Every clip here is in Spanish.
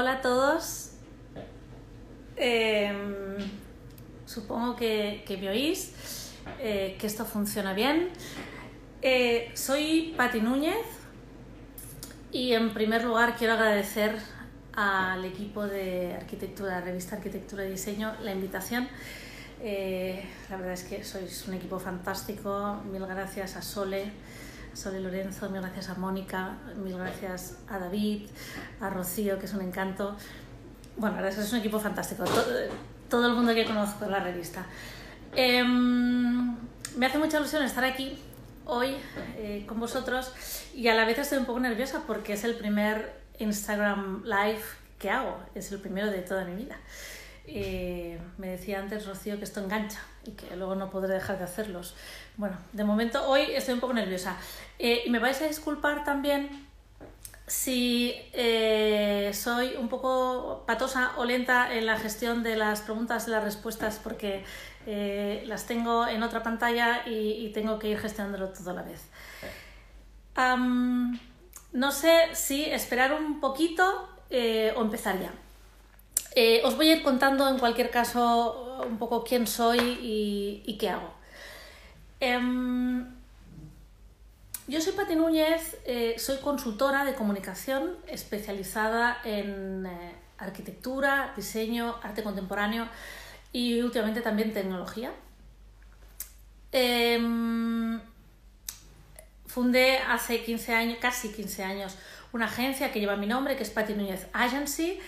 Hola a todos. Supongo que me oís, que esto funciona bien. Soy Pati Núñez y en primer lugar quiero agradecer al equipo de arquitectura, revista Arquitectura y Diseño, la invitación. La verdad es que sois un equipo fantástico. Mil gracias a Sole Lorenzo, mil gracias a Mónica, mil gracias a David, a Rocío, que es un encanto. Bueno, la verdad es que es un equipo fantástico, todo el mundo que conozco en la revista. Me hace mucha ilusión estar aquí hoy con vosotros y a la vez estoy un poco nerviosa porque es el primer Instagram Live que hago, es el primero de toda mi vida. Me decía antes Rocío que esto engancha y que luego no podré dejar de hacerlos. Bueno, de momento hoy estoy un poco nerviosa y me vais a disculpar también si soy un poco patosa o lenta en la gestión de las preguntas y las respuestas porque las tengo en otra pantalla y tengo que ir gestionándolo todo a la vez. No sé si esperar un poquito o empezar ya. Os voy a ir contando en cualquier caso un poco quién soy y qué hago. Yo soy Pati Núñez, soy consultora de comunicación especializada en arquitectura, diseño, arte contemporáneo y últimamente también tecnología. Fundé hace 15 años, casi 15 años, una agencia que lleva mi nombre, que es Pati Núñez Agency.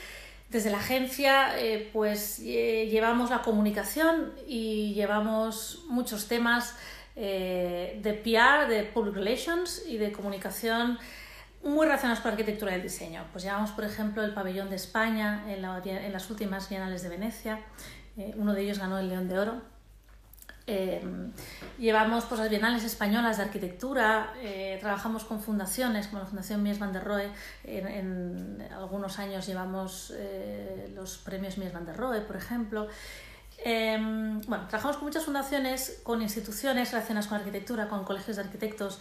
Desde la agencia llevamos la comunicación y llevamos muchos temas de PR, de Public Relations y de comunicación muy relacionados con la arquitectura y el diseño. Pues llevamos, por ejemplo, el pabellón de España en las últimas Bienales de Venecia. Uno de ellos ganó el León de Oro. Llevamos pues, las Bienales Españolas de Arquitectura, trabajamos con fundaciones como la Fundación Mies van der Rohe, en algunos años llevamos los premios Mies van der Rohe, por ejemplo. Trabajamos con muchas fundaciones, con instituciones relacionadas con arquitectura, con colegios de arquitectos,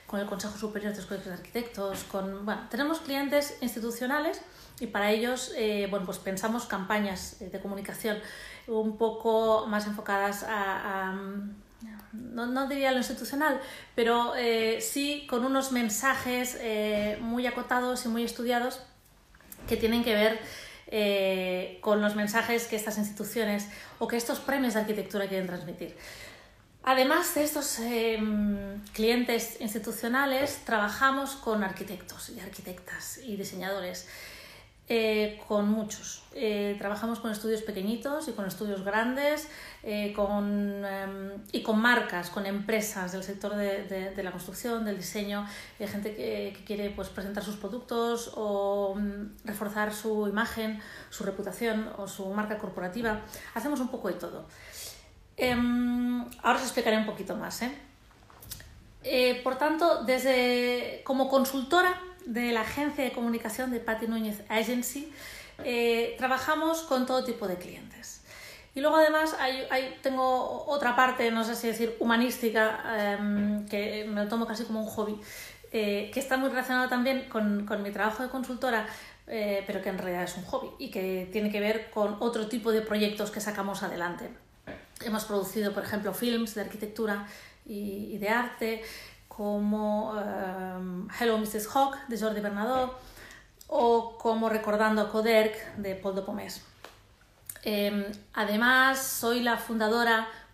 con el Consejo Superior de los Colegios de Arquitectos, tenemos clientes institucionales y para ellos pues pensamos campañas de comunicación un poco más enfocadas no diría lo institucional, pero sí con unos mensajes muy acotados y muy estudiados que tienen que ver con los mensajes que estas instituciones o que estos premios de arquitectura quieren transmitir. Además de estos clientes institucionales, trabajamos con arquitectos y arquitectas y diseñadores, con muchos. Trabajamos con estudios pequeñitos y con estudios grandes, y con marcas, con empresas del sector de la construcción, del diseño, gente que quiere pues, presentar sus productos o reforzar su imagen, su reputación o su marca corporativa. Hacemos un poco de todo. Ahora os explicaré un poquito más. Por tanto, como consultora de la agencia de comunicación de Pati Núñez Agency, trabajamos con todo tipo de clientes. Y luego además tengo otra parte, no sé si decir humanística, que me lo tomo casi como un hobby, que está muy relacionado también con mi trabajo de consultora, pero que en realidad es un hobby y que tiene que ver con otro tipo de proyectos que sacamos adelante. Hemos producido, por ejemplo, films de arquitectura y de arte, como Hello Mrs. Hawk de Jordi Bernadó o como Recordando a Coderch de Paul Dopomés. Además, soy la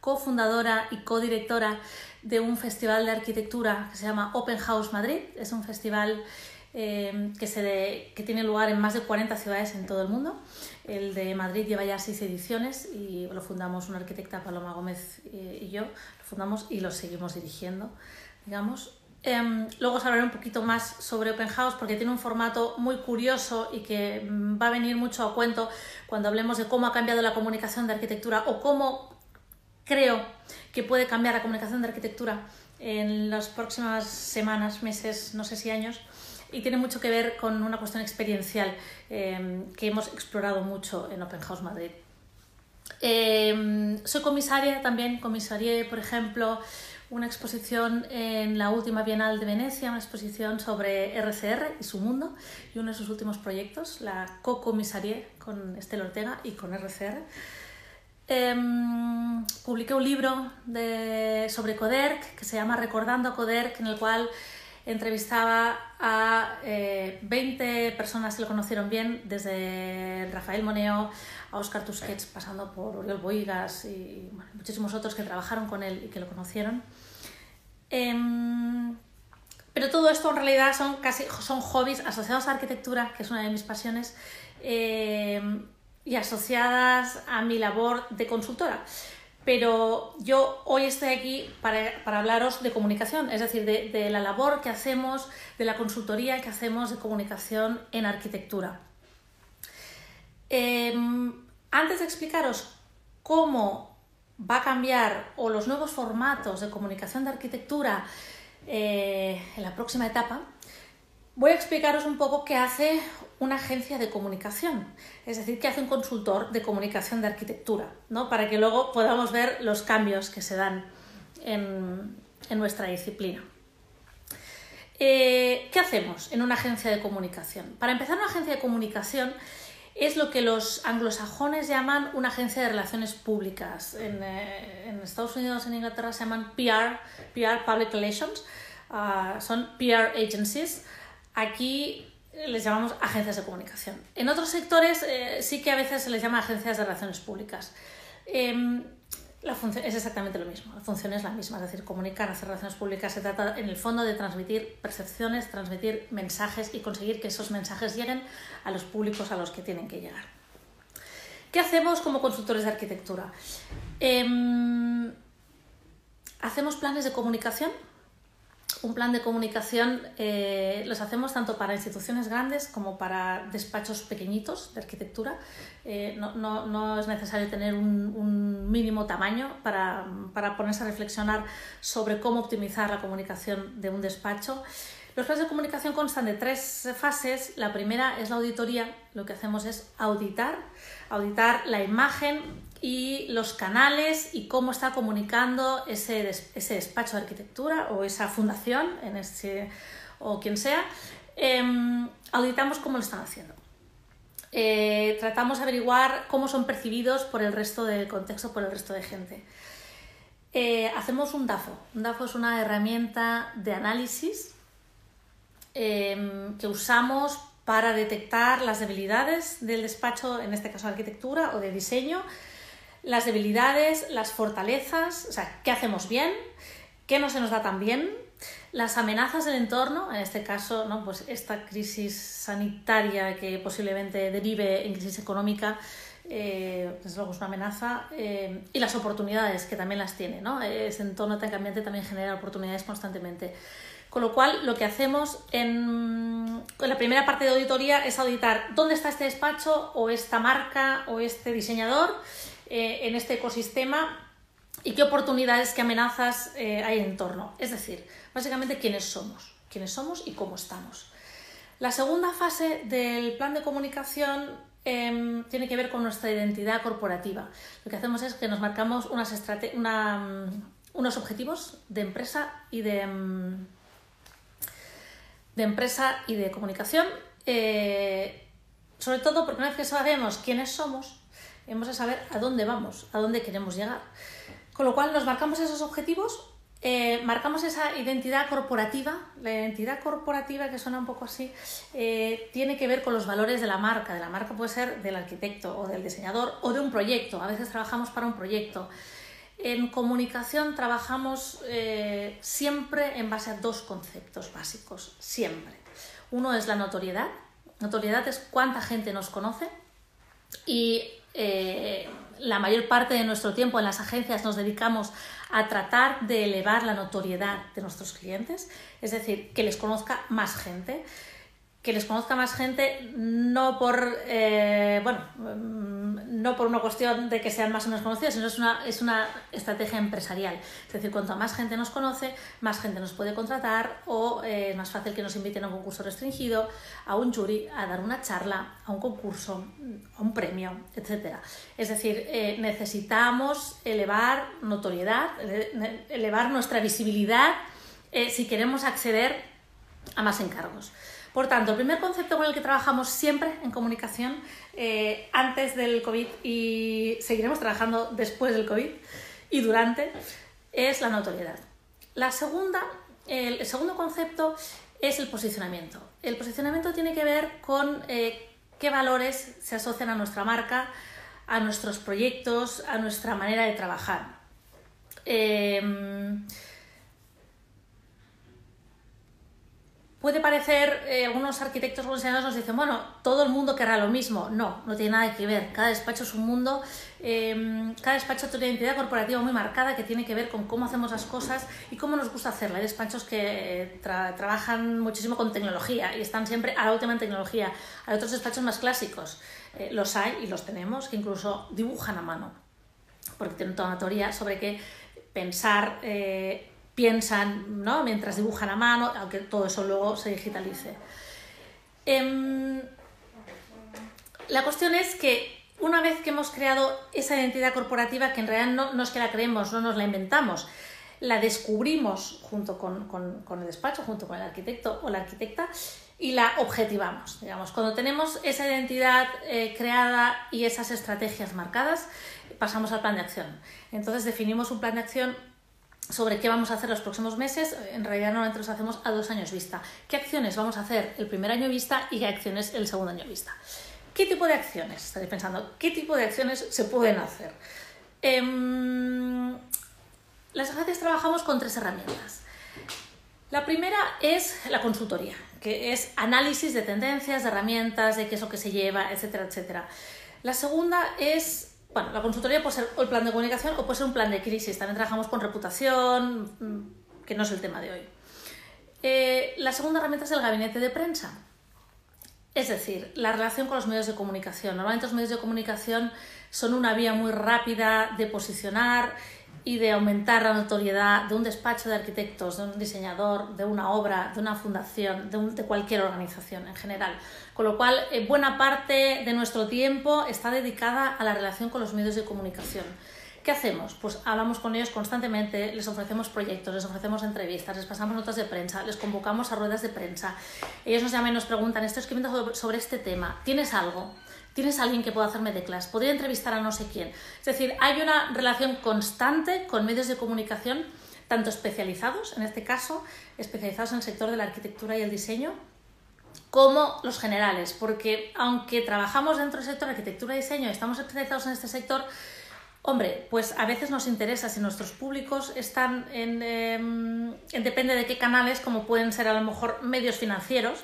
cofundadora y codirectora de un festival de arquitectura que se llama Open House Madrid. Es un festival que tiene lugar en más de 40 ciudades en todo el mundo. El de Madrid lleva ya 6 ediciones y lo fundamos una arquitecta, Paloma Gómez, y yo. Lo fundamos y lo seguimos dirigiendo, digamos. Luego os hablaré un poquito más sobre Open House porque tiene un formato muy curioso y que va a venir mucho a cuento cuando hablemos de cómo ha cambiado la comunicación de arquitectura o cómo creo que puede cambiar la comunicación de arquitectura en las próximas semanas, meses, no sé si años. Y tiene mucho que ver con una cuestión experiencial que hemos explorado mucho en Open House Madrid. Soy comisaria también, comisarié, por ejemplo, una exposición en la última Bienal de Venecia, una exposición sobre RCR y su mundo, y uno de sus últimos proyectos, la Co-Comisarie con Estela Ortega y con RCR. Publiqué un libro sobre Coderc que se llama Recordando a Coderc, en el cual entrevistaba a 20 personas que lo conocieron bien, desde Rafael Moneo a Óscar Tusquets, pasando por Oriol Bohigas y bueno, muchísimos otros que trabajaron con él y que lo conocieron. Pero todo esto en realidad son hobbies asociados a arquitectura, que es una de mis pasiones, y asociadas a mi labor de consultora. Pero yo hoy estoy aquí para hablaros de comunicación, es decir, de la labor que hacemos, de la consultoría que hacemos de comunicación en arquitectura. Antes de explicaros cómo va a cambiar o los nuevos formatos de comunicación de arquitectura en la próxima etapa, voy a explicaros un poco qué hace una agencia de comunicación, es decir, qué hace un consultor de comunicación de arquitectura, ¿no? Para que luego podamos ver los cambios que se dan en nuestra disciplina. ¿Qué hacemos en una agencia de comunicación? Para empezar, una agencia de comunicación es lo que los anglosajones llaman una agencia de relaciones públicas. En Estados Unidos, en Inglaterra, se llaman PR, Public Relations, son PR agencies. Aquí les llamamos agencias de comunicación. En otros sectores sí que a veces se les llama agencias de relaciones públicas. La función es exactamente lo mismo, la función es la misma, es decir, comunicar, hacer relaciones públicas. Se trata en el fondo de transmitir percepciones, transmitir mensajes y conseguir que esos mensajes lleguen a los públicos a los que tienen que llegar. ¿Qué hacemos como consultores de arquitectura? Hacemos planes de comunicación. Un plan de comunicación los hacemos tanto para instituciones grandes como para despachos pequeñitos de arquitectura. No es necesario tener un mínimo tamaño para ponerse a reflexionar sobre cómo optimizar la comunicación de un despacho. Los planes de comunicación constan de 3 fases. La primera es la auditoría. Lo que hacemos es auditar la imagen y los canales y cómo está comunicando ese despacho de arquitectura o esa fundación o quien sea. Auditamos cómo lo están haciendo. Tratamos de averiguar cómo son percibidos por el resto del contexto, por el resto de gente. Hacemos un DAFO. Un DAFO es una herramienta de análisis que usamos para detectar las debilidades del despacho, en este caso de arquitectura o de diseño, las debilidades, las fortalezas, o sea, qué hacemos bien, qué no se nos da tan bien, las amenazas del entorno, en este caso, ¿no? Pues esta crisis sanitaria que posiblemente derive en crisis económica, desde luego es una amenaza, y las oportunidades, que también las tiene, ¿no? Ese entorno tan cambiante también genera oportunidades constantemente. Con lo cual, lo que hacemos en la primera parte de auditoría es auditar dónde está este despacho o esta marca o este diseñador en este ecosistema y qué oportunidades, qué amenazas hay en torno. Es decir, básicamente quiénes somos y cómo estamos. La segunda fase del plan de comunicación tiene que ver con nuestra identidad corporativa. Lo que hacemos es que nos marcamos unos objetivos de empresa y de comunicación, sobre todo porque una vez que sabemos quiénes somos, hemos de saber a dónde vamos, a dónde queremos llegar. Con lo cual nos marcamos esos objetivos, marcamos esa identidad corporativa. La identidad corporativa, que suena un poco así, tiene que ver con los valores de la marca. De la marca puede ser del arquitecto o del diseñador o de un proyecto. A veces trabajamos para un proyecto. En comunicación trabajamos siempre en base a 2 conceptos básicos, siempre. Uno es la notoriedad. Notoriedad es cuánta gente nos conoce y la mayor parte de nuestro tiempo en las agencias nos dedicamos a tratar de elevar la notoriedad de nuestros clientes, es decir, que les conozca más gente. que les conozca más gente, no por una cuestión de que sean más o menos conocidos, sino es una estrategia empresarial. Es decir, cuanto más gente nos conoce, más gente nos puede contratar, o es más fácil que nos inviten a un concurso restringido, a un jury, a dar una charla, a un concurso, a un premio, etc. Es decir, necesitamos elevar notoriedad, elevar nuestra visibilidad si queremos acceder a más encargos. Por tanto, el primer concepto con el que trabajamos siempre en comunicación, antes del COVID, y seguiremos trabajando después del COVID y durante, es la notoriedad. El segundo concepto es el posicionamiento. El posicionamiento tiene que ver con qué valores se asocian a nuestra marca, a nuestros proyectos, a nuestra manera de trabajar. Puede parecer, algunos arquitectos o diseñadores nos dicen, bueno, todo el mundo querrá lo mismo. No tiene nada que ver. Cada despacho es un mundo, cada despacho tiene una identidad corporativa muy marcada que tiene que ver con cómo hacemos las cosas y cómo nos gusta hacerla. Hay despachos que trabajan muchísimo con tecnología y están siempre a la última en tecnología. Hay otros despachos más clásicos, los hay y los tenemos, que incluso dibujan a mano, porque tienen toda una teoría sobre qué pensar, piensan, ¿no?, mientras dibujan a mano, aunque todo eso luego se digitalice. La cuestión es que una vez que hemos creado esa identidad corporativa, que en realidad no es que la creemos, no nos la inventamos, la descubrimos junto con el despacho, junto con el arquitecto o la arquitecta, y la objetivamos. Digamos, cuando tenemos esa identidad creada y esas estrategias marcadas, pasamos al plan de acción. Entonces definimos un plan de acción sobre qué vamos a hacer los próximos meses. En realidad normalmente los hacemos a 2 años vista. ¿Qué acciones vamos a hacer el primer año vista y qué acciones el segundo año vista? ¿Qué tipo de acciones? Estaréis pensando, ¿qué tipo de acciones se pueden hacer? Las agencias trabajamos con 3 herramientas. La primera es la consultoría, que es análisis de tendencias, de herramientas, de qué es lo que se lleva, etcétera, etcétera. La segunda es, bueno, la consultoría puede ser el plan de comunicación o puede ser un plan de crisis. También trabajamos con reputación, que no es el tema de hoy. La segunda herramienta es el gabinete de prensa. Es decir, la relación con los medios de comunicación. Normalmente los medios de comunicación son una vía muy rápida de posicionar y de aumentar la notoriedad de un despacho de arquitectos, de un diseñador, de una obra, de una fundación, de cualquier organización en general. Con lo cual, buena parte de nuestro tiempo está dedicada a la relación con los medios de comunicación. ¿Qué hacemos? Pues hablamos con ellos constantemente, les ofrecemos proyectos, les ofrecemos entrevistas, les pasamos notas de prensa, les convocamos a ruedas de prensa. Ellos nos llaman y nos preguntan, estoy escribiendo sobre este tema, ¿tienes algo? ¿Tienes alguien que pueda hacerme de clase? ¿Podría entrevistar a no sé quién? Es decir, hay una relación constante con medios de comunicación, tanto especializados, en este caso, especializados en el sector de la arquitectura y el diseño, como los generales, porque aunque trabajamos dentro del sector de arquitectura y diseño y estamos especializados en este sector, hombre, pues a veces nos interesa si nuestros públicos están depende de qué canales, como pueden ser a lo mejor medios financieros,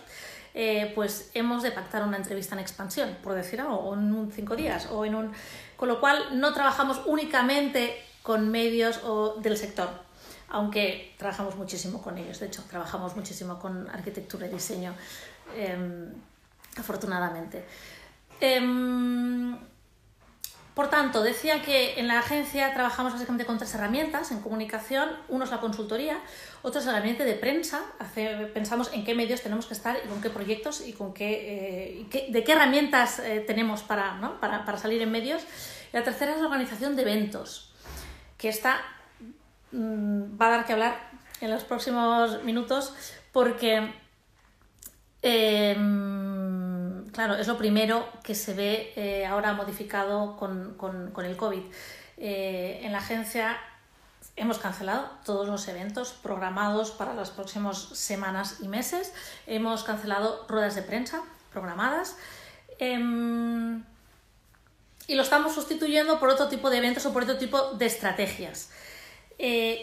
pues hemos de pactar una entrevista en expansión, por decir algo, o en 5 días, con lo cual no trabajamos únicamente con medios del sector, aunque trabajamos muchísimo con ellos. De hecho, trabajamos muchísimo con arquitectura y diseño, afortunadamente. Por tanto, decía que en la agencia trabajamos básicamente con 3 herramientas en comunicación. Uno es la consultoría, otro es el gabinete de prensa. Pensamos en qué medios tenemos que estar y con qué proyectos y de qué herramientas tenemos para salir en medios. Y la tercera es la organización de eventos, que esta va a dar que hablar en los próximos minutos porque claro, es lo primero que se ve ahora modificado con el COVID. En la agencia hemos cancelado todos los eventos programados para las próximas semanas y meses. Hemos cancelado ruedas de prensa programadas y lo estamos sustituyendo por otro tipo de eventos o por otro tipo de estrategias.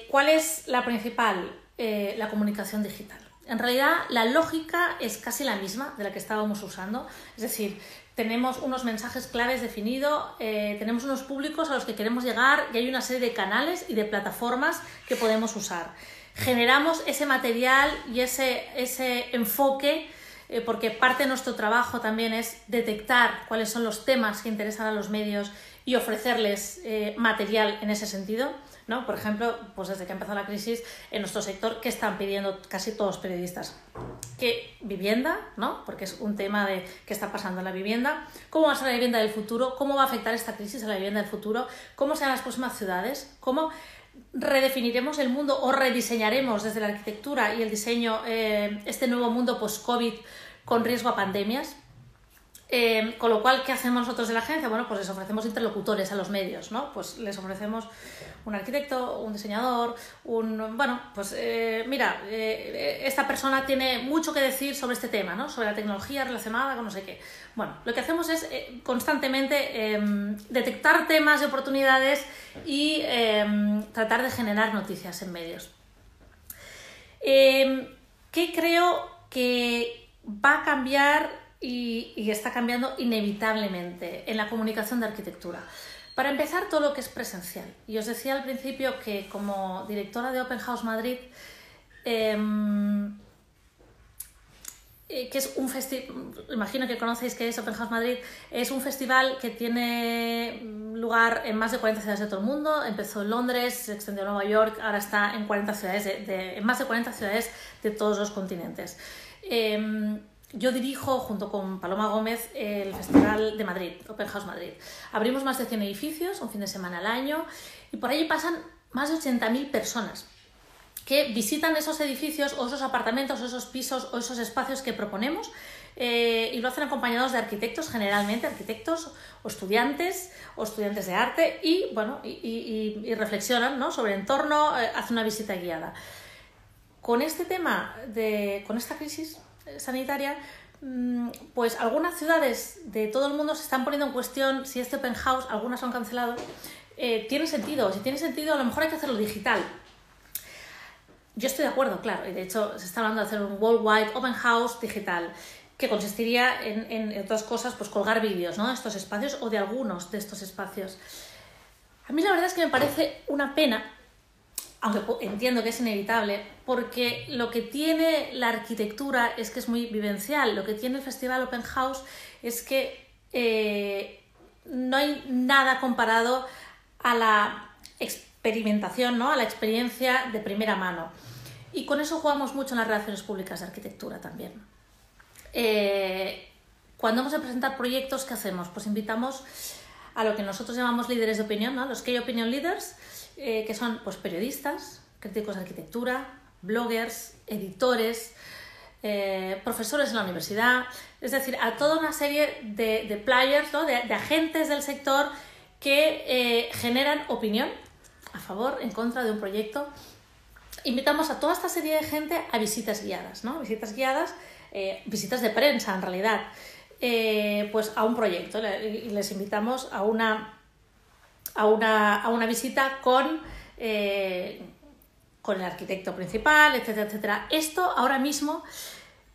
¿Cuál es la principal? La comunicación digital. En realidad, la lógica es casi la misma de la que estábamos usando. Es decir, tenemos unos mensajes claves definidos, tenemos unos públicos a los que queremos llegar y hay una serie de canales y de plataformas que podemos usar. Generamos ese material y ese enfoque porque parte de nuestro trabajo también es detectar cuáles son los temas que interesan a los medios y ofrecerles material en ese sentido, ¿no? Por ejemplo, pues desde que empezó la crisis en nuestro sector, ¿qué están pidiendo casi todos los periodistas? Que vivienda, ¿no? Porque es un tema de qué está pasando en la vivienda, cómo va a ser la vivienda del futuro, cómo va a afectar esta crisis a la vivienda del futuro, cómo serán las próximas ciudades, cómo redefiniremos el mundo o rediseñaremos desde la arquitectura y el diseño este nuevo mundo post-COVID con riesgo a pandemias. Con lo cual, ¿qué hacemos nosotros de la agencia? Bueno, pues les ofrecemos interlocutores a los medios, ¿no? Pues les ofrecemos un arquitecto, un diseñador, esta persona tiene mucho que decir sobre este tema, ¿no? Sobre la tecnología relacionada con no sé qué. Bueno, lo que hacemos es constantemente detectar temas y oportunidades y tratar de generar noticias en medios. ¿Qué creo que va a cambiar y está cambiando inevitablemente en la comunicación de arquitectura? Para empezar, todo lo que es presencial. Y os decía al principio que como directora de Open House Madrid, que es un festival, imagino que conocéis que es Open House Madrid, es un festival que tiene lugar en más de 40 ciudades de todo el mundo. Empezó en Londres, se extendió a Nueva York, ahora está en 40 ciudades en más de 40 ciudades de todos los continentes. Yo dirijo, junto con Paloma Gómez, el Festival de Madrid, Open House Madrid. Abrimos más de 100 edificios, un fin de semana al año, y por allí pasan más de 80.000 personas que visitan esos edificios o esos apartamentos o esos pisos o esos espacios que proponemos, y lo hacen acompañados de arquitectos, generalmente arquitectos o estudiantes de arte, y reflexionan, ¿no?, sobre el entorno, hacen una visita guiada. Con este tema, con esta crisis sanitaria, pues algunas ciudades de todo el mundo se están poniendo en cuestión si este open house, algunas lo han cancelado, tiene sentido. Si tiene sentido, a lo mejor hay que hacerlo digital. Yo estoy de acuerdo, claro, y de hecho se está hablando de hacer un worldwide open house digital, que consistiría en otras cosas, pues colgar vídeos, ¿no?, de estos espacios o de algunos de estos espacios. A mí la verdad es que me parece una pena, aunque entiendo que es inevitable, porque lo que tiene la arquitectura es que es muy vivencial. Lo que tiene el Festival Open House es que no hay nada comparado a la experimentación, ¿no?, a la experiencia de primera mano. Y con eso jugamos mucho en las relaciones públicas de arquitectura también. Cuando vamos a presentar proyectos, ¿qué hacemos? Pues invitamos a lo que nosotros llamamos líderes de opinión, ¿no?, los Key Opinion Leaders, que son pues periodistas, críticos de arquitectura, bloggers, editores, profesores en la universidad, es decir, a toda una serie de players, ¿no?, de agentes del sector que generan opinión a favor, en contra de un proyecto. Invitamos a toda esta serie de gente a visitas guiadas, ¿no?, visitas guiadas, visitas de prensa en realidad, pues a un proyecto, y les invitamos a una visita con el arquitecto principal, etcétera, etcétera. Esto ahora mismo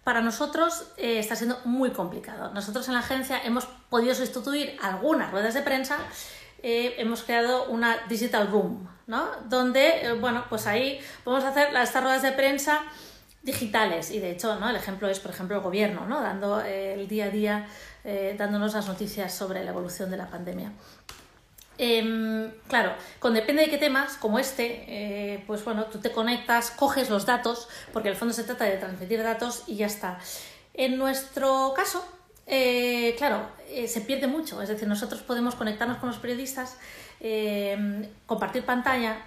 para nosotros está siendo muy complicado. Nosotros en la agencia hemos podido sustituir algunas ruedas de prensa, hemos creado una digital room, ¿no?, donde, pues ahí podemos hacer estas ruedas de prensa digitales, y de hecho, ¿no?, el ejemplo es, por ejemplo, el gobierno, ¿no?, dando el día a día, dándonos las noticias sobre la evolución de la pandemia. Claro, depende de qué temas, como este, tú te conectas, coges los datos, porque en el fondo se trata de transmitir datos y ya está. En nuestro caso, se pierde mucho, es decir, nosotros podemos conectarnos con los periodistas, compartir pantalla,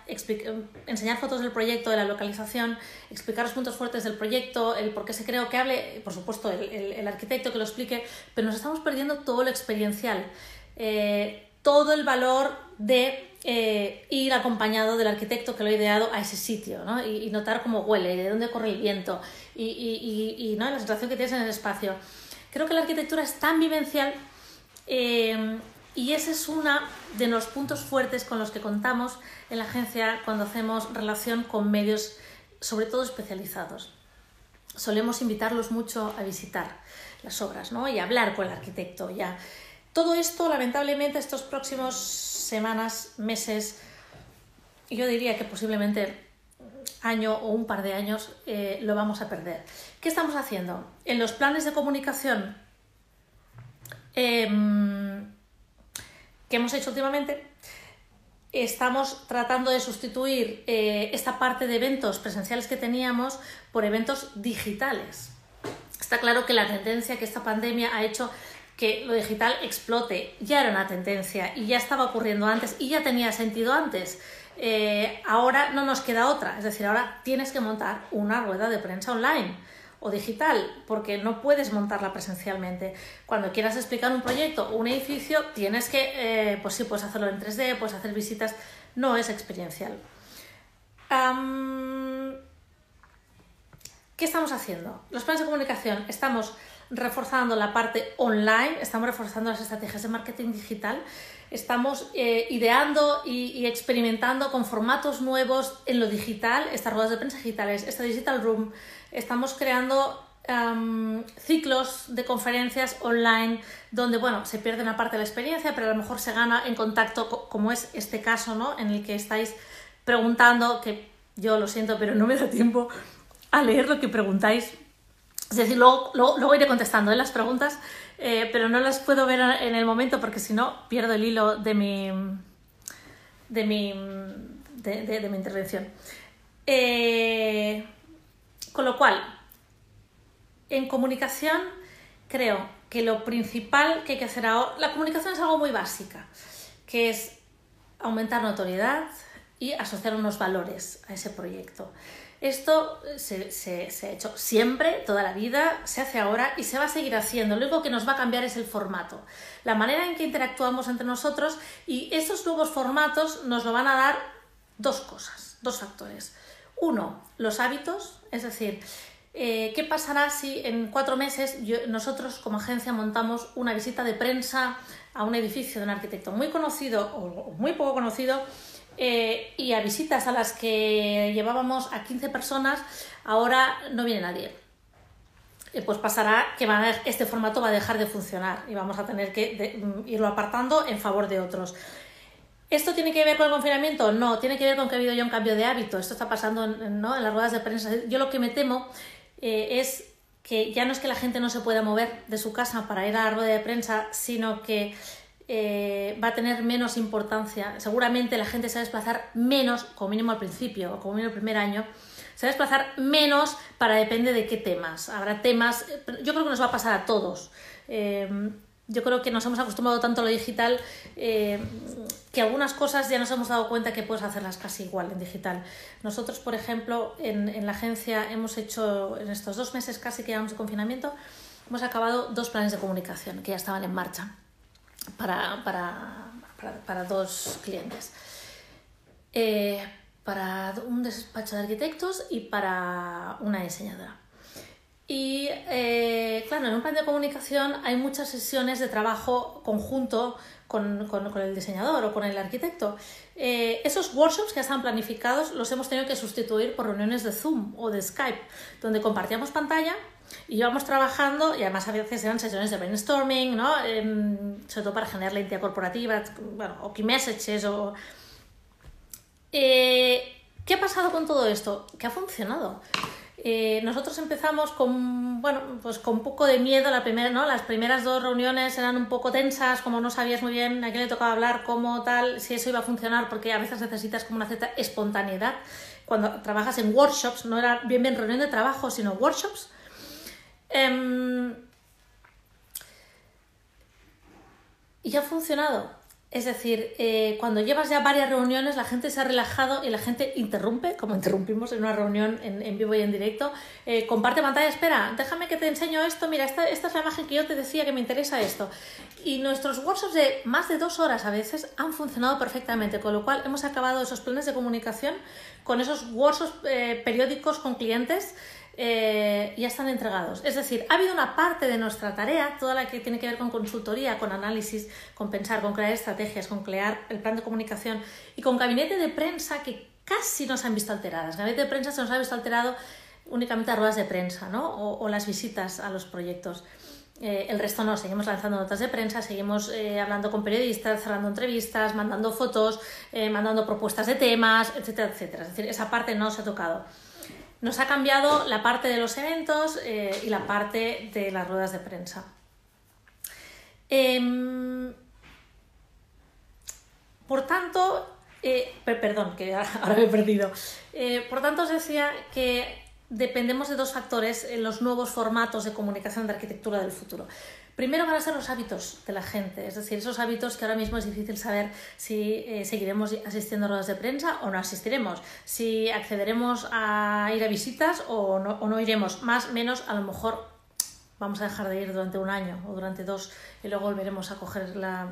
enseñar fotos del proyecto, de la localización, explicar los puntos fuertes del proyecto, el por qué se creó, que hable, por supuesto, el arquitecto que lo explique, pero nos estamos perdiendo todo lo experiencial, todo el valor de ir acompañado del arquitecto que lo ha ideado a ese sitio, ¿no?, y notar cómo huele, de dónde corre el viento y ¿no?, la sensación que tienes en el espacio. Creo que la arquitectura es tan vivencial, y ese es uno de los puntos fuertes con los que contamos en la agencia cuando hacemos relación con medios, sobre todo especializados. Solemos invitarlos mucho a visitar las obras, ¿no?, y a hablar con el arquitecto. Todo esto, lamentablemente, estos próximos semanas, meses, yo diría que posiblemente año o un par de años lo vamos a perder. ¿Qué estamos haciendo? En los planes de comunicación que hemos hecho últimamente, estamos tratando de sustituir esta parte de eventos presenciales que teníamos por eventos digitales. Está claro que la tendencia que esta pandemia ha hecho que lo digital explote ya era una tendencia y ya estaba ocurriendo antes y ya tenía sentido antes. Ahora no nos queda otra, es decir, ahora tienes que montar una rueda de prensa online o digital, porque no puedes montarla presencialmente. Cuando quieras explicar un proyecto o un edificio, tienes que, pues sí, puedes hacerlo en 3D, puedes hacer visitas, no es experiencial. ¿Qué estamos haciendo? Los planes de comunicación, estamos reforzando la parte online, estamos reforzando las estrategias de marketing digital, estamos ideando y experimentando con formatos nuevos en lo digital, estas ruedas de prensa digitales, esta Digital Room, estamos creando ciclos de conferencias online donde, bueno, se pierde una parte de la experiencia, pero a lo mejor se gana en contacto, como es este caso, ¿no?, en el que estáis preguntando, que yo lo siento, pero no me da tiempo a leer lo que preguntáis. Es decir, luego iré contestando las preguntas, pero no las puedo ver en el momento porque si no pierdo el hilo de mi intervención. Con lo cual, en comunicación creo que lo principal que hay que hacer ahora, la comunicación es algo muy básica, que es aumentar notoriedad y asociar unos valores a ese proyecto. Esto se ha hecho siempre, toda la vida, se hace ahora y se va a seguir haciendo. Lo único que nos va a cambiar es el formato, la manera en que interactuamos entre nosotros, y estos nuevos formatos nos lo van a dar dos cosas, dos factores. Uno, los hábitos, es decir, ¿qué pasará si en 4 meses nosotros como agencia montamos una visita de prensa a un edificio de un arquitecto muy conocido o muy poco conocido? Y a visitas a las que llevábamos a 15 personas, ahora no viene nadie. Pues pasará que este formato va a dejar de funcionar y vamos a tener que irlo apartando en favor de otros. ¿Esto tiene que ver con el confinamiento? No, tiene que ver con que ha habido ya un cambio de hábito. Esto está pasando, ¿no?, en las ruedas de prensa. Yo lo que me temo es que ya no es que la gente no se pueda mover de su casa para ir a la rueda de prensa, sino que va a tener menos importancia. Seguramente la gente se va a desplazar menos, como mínimo al principio o como mínimo el primer año, se va a desplazar menos depende de qué temas. Habrá temas, yo creo que nos va a pasar a todos. Yo creo que nos hemos acostumbrado tanto a lo digital que algunas cosas ya nos hemos dado cuenta que puedes hacerlas casi igual en digital. Nosotros, por ejemplo, en la agencia hemos hecho, en estos 2 meses casi que llevamos de confinamiento, hemos acabado 2 planes de comunicación que ya estaban en marcha para 2 clientes. Para un despacho de arquitectos y para una diseñadora. Y claro, en un plan de comunicación hay muchas sesiones de trabajo conjunto con el diseñador o con el arquitecto. Esos workshops que ya estaban planificados los hemos tenido que sustituir por reuniones de Zoom o de Skype, donde compartíamos pantalla y íbamos trabajando, y además a veces eran sesiones de brainstorming, ¿no? Sobre todo para generar la identidad corporativa, bueno, o key messages. ¿Qué ha pasado con todo esto? Que ha funcionado. Nosotros empezamos con un poco de miedo. Las primeras 2 reuniones eran un poco tensas, como no sabías muy bien a quién le tocaba hablar, cómo tal, si eso iba a funcionar, porque a veces necesitas como una cierta espontaneidad. Cuando trabajas en workshops, no era bien reunión de trabajo, sino workshops. Y ha funcionado. Es decir, cuando llevas ya varias reuniones, la gente se ha relajado y la gente interrumpe, como interrumpimos en una reunión en vivo y en directo, comparte pantalla, espera, déjame que te enseño esto, mira, esta es la imagen que yo te decía que me interesa esto. Y nuestros workshops de más de 2 horas a veces han funcionado perfectamente, con lo cual hemos acabado esos planes de comunicación con esos workshops periódicos con clientes. Ya están entregados. Es decir, ha habido una parte de nuestra tarea, toda la que tiene que ver con consultoría, con análisis, con pensar, con crear estrategias, con crear el plan de comunicación y con gabinete de prensa que casi nos han visto alteradas. Gabinete de prensa se nos ha visto alterado únicamente a ruedas de prensa, ¿no? o las visitas a los proyectos. el resto no, seguimos lanzando notas de prensa, seguimos hablando con periodistas, cerrando entrevistas, mandando fotos, mandando propuestas de temas, etcétera, etcétera. Es decir, esa parte no se ha tocado. Nos ha cambiado la parte de los eventos y la parte de las ruedas de prensa. Por tanto, perdón, que ahora me he perdido. Por tanto, os decía que dependemos de dos factores en los nuevos formatos de comunicación de arquitectura del futuro. Primero van a ser los hábitos de la gente, es decir, esos hábitos que ahora mismo es difícil saber si seguiremos asistiendo a ruedas de prensa o no asistiremos, si accederemos a ir a visitas o no iremos, más menos a lo mejor vamos a dejar de ir durante un año o durante 2 y luego volveremos a coger la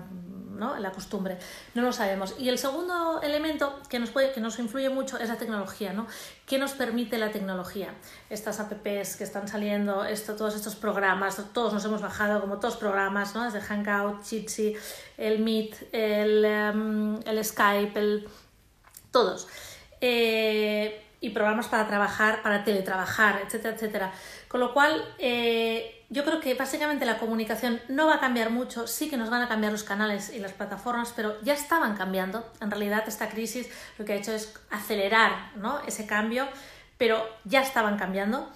costumbre. No lo sabemos. Y el segundo elemento que nos influye mucho es la tecnología, ¿no? ¿Qué nos permite la tecnología? Estas apps que están saliendo, todos estos programas, todos nos hemos bajado como todos programas, ¿no? Desde Hangout, Jitsi, el Meet, el Skype, todos. Y programas para trabajar, para teletrabajar, etcétera, etcétera. Con lo cual, yo creo que básicamente la comunicación no va a cambiar mucho, sí que nos van a cambiar los canales y las plataformas, pero ya estaban cambiando. En realidad, esta crisis lo que ha hecho es acelerar, ¿no?, ese cambio, pero ya estaban cambiando.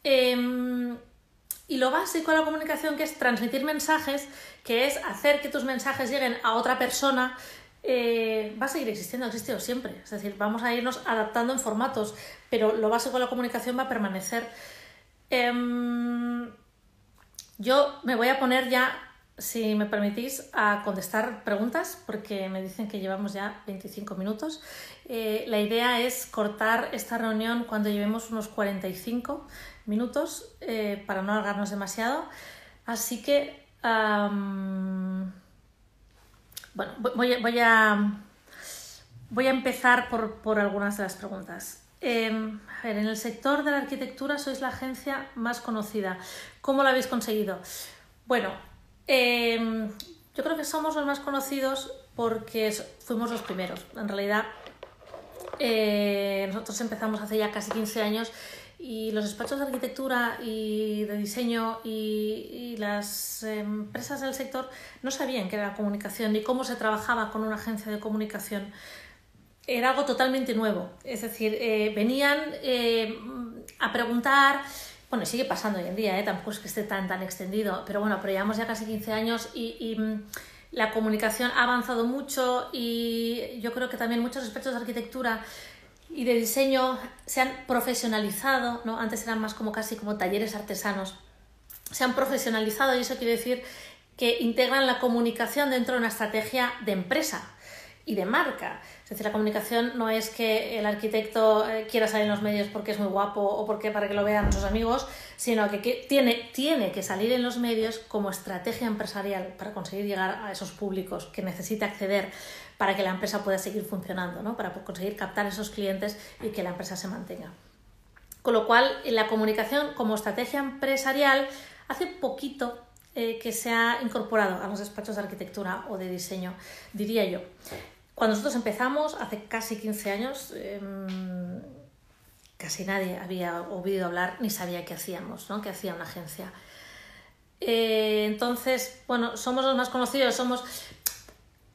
Y lo básico de la comunicación, que es transmitir mensajes, que es hacer que tus mensajes lleguen a otra persona, va a seguir existiendo, ha existido siempre. Es decir, vamos a irnos adaptando en formatos, pero lo básico de la comunicación va a permanecer. Yo me voy a poner ya, si me permitís, a contestar preguntas, porque me dicen que llevamos ya 25 minutos. La idea es cortar esta reunión cuando llevemos unos 45 minutos para no alargarnos demasiado. Así que, bueno, voy a empezar por algunas de las preguntas. A ver, en el sector de la arquitectura sois la agencia más conocida. ¿Cómo lo habéis conseguido? Bueno, yo creo que somos los más conocidos porque fuimos los primeros. En realidad, nosotros empezamos hace ya casi 15 años y los despachos de arquitectura y de diseño y las empresas del sector no sabían qué era la comunicación ni cómo se trabajaba con una agencia de comunicación. Era algo totalmente nuevo, es decir, venían a preguntar, bueno, sigue pasando hoy en día, tampoco es que esté tan extendido, pero bueno, pero llevamos ya casi 15 años y la comunicación ha avanzado mucho y yo creo que también muchos despachos de arquitectura y de diseño se han profesionalizado, ¿no? Antes eran más casi como talleres artesanos, se han profesionalizado y eso quiere decir que integran la comunicación dentro de una estrategia de empresa y de marca. Es decir, la comunicación no es que el arquitecto quiera salir en los medios porque es muy guapo o porque para que lo vean sus amigos, sino que tiene que salir en los medios como estrategia empresarial para conseguir llegar a esos públicos que necesita acceder para que la empresa pueda seguir funcionando, ¿no?, para conseguir captar esos clientes y que la empresa se mantenga. Con lo cual, la comunicación como estrategia empresarial hace poquito que se ha incorporado a los despachos de arquitectura o de diseño, diría yo. Cuando nosotros empezamos, hace casi 15 años, casi nadie había oído hablar ni sabía qué hacíamos, ¿no?, qué hacía una agencia. Entonces, bueno, somos los más conocidos,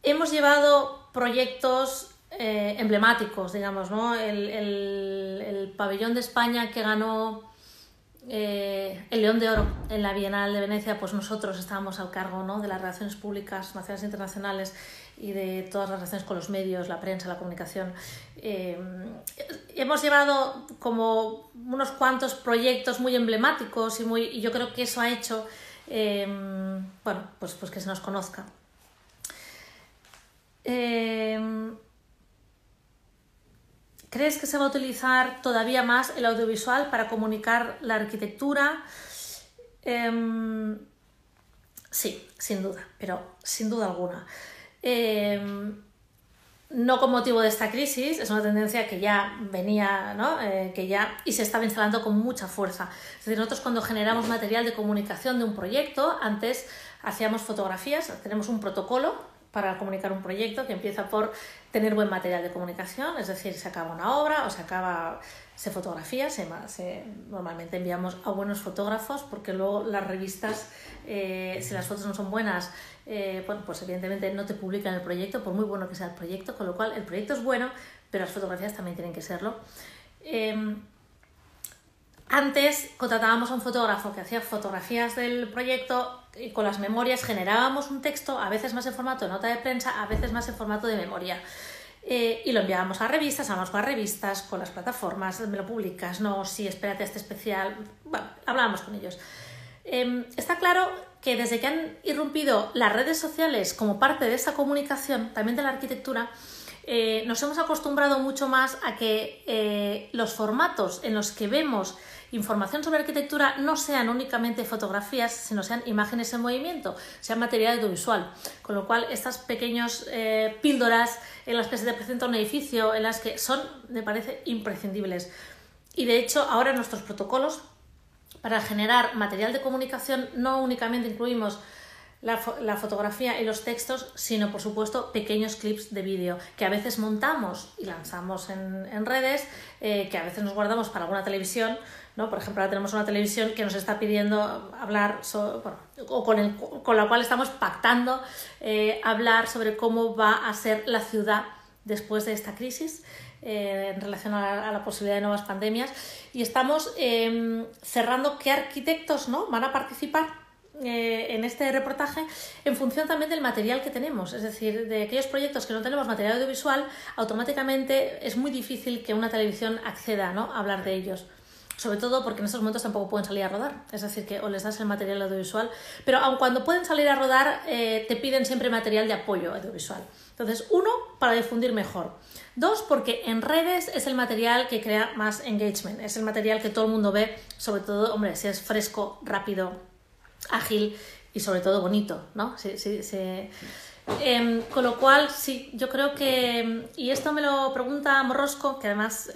hemos llevado proyectos emblemáticos, digamos, ¿no? El pabellón de España que ganó el León de Oro en la Bienal de Venecia, pues nosotros estábamos al cargo, ¿no?, de las relaciones públicas nacionales e internacionales y de todas las relaciones con los medios, la prensa, la comunicación. Hemos llevado como unos cuantos proyectos muy emblemáticos y yo creo que eso ha hecho bueno, pues que se nos conozca. ¿Crees que se va a utilizar todavía más el audiovisual para comunicar la arquitectura? Sí, sin duda, pero sin duda alguna. No con motivo de esta crisis, es una tendencia que ya venía, ¿no?, y se estaba instalando con mucha fuerza. Es decir, nosotros cuando generamos material de comunicación de un proyecto, antes hacíamos fotografías, tenemos un protocolo para comunicar un proyecto, que empieza por tener buen material de comunicación, es decir, se acaba una obra o se fotografía, normalmente enviamos a buenos fotógrafos, porque luego las revistas, si las fotos no son buenas, bueno, pues evidentemente no te publican el proyecto, por muy bueno que sea el proyecto, con lo cual el proyecto es bueno, pero las fotografías también tienen que serlo. Antes contratábamos a un fotógrafo que hacía fotografías del proyecto y con las memorias generábamos un texto, a veces más en formato de nota de prensa, a veces más en formato de memoria. Y lo enviábamos a revistas, hablamos con las revistas, con las plataformas, me lo publicas, no, sí, espérate a este especial, bueno, hablábamos con ellos. Está claro que desde que han irrumpido las redes sociales como parte de esta comunicación, también de la arquitectura, nos hemos acostumbrado mucho más a que los formatos en los que vemos información sobre arquitectura no sean únicamente fotografías, sino sean imágenes en movimiento, sean material audiovisual. Con lo cual, estas pequeñas píldoras en las que se te presenta un edificio, en las que son, me parece, imprescindibles. Y de hecho, ahora en nuestros protocolos, para generar material de comunicación, no únicamente incluimos la fotografía y los textos, sino por supuesto pequeños clips de vídeo que a veces montamos y lanzamos en redes, que a veces nos guardamos para alguna televisión, ¿no? Por ejemplo, ahora tenemos una televisión que nos está pidiendo hablar o con la cual estamos pactando hablar sobre cómo va a ser la ciudad después de esta crisis, en relación a la posibilidad de nuevas pandemias, y estamos cerrando qué arquitectos, ¿no?, van a participar en este reportaje en función también del material que tenemos. Es decir, de aquellos proyectos que no tenemos material audiovisual, automáticamente es muy difícil que una televisión acceda, ¿no?, a hablar de ellos, sobre todo porque en estos momentos tampoco pueden salir a rodar, es decir, que o les das el material audiovisual, pero aun cuando pueden salir a rodar, te piden siempre material de apoyo audiovisual. Entonces, 1, para difundir mejor; 2, porque en redes es el material que crea más engagement, es el material que todo el mundo ve, sobre todo, hombre, si es fresco, rápido, ágil y sobre todo bonito, ¿no? Con lo cual, sí, yo creo que, y esto me lo pregunta Morrosco, que además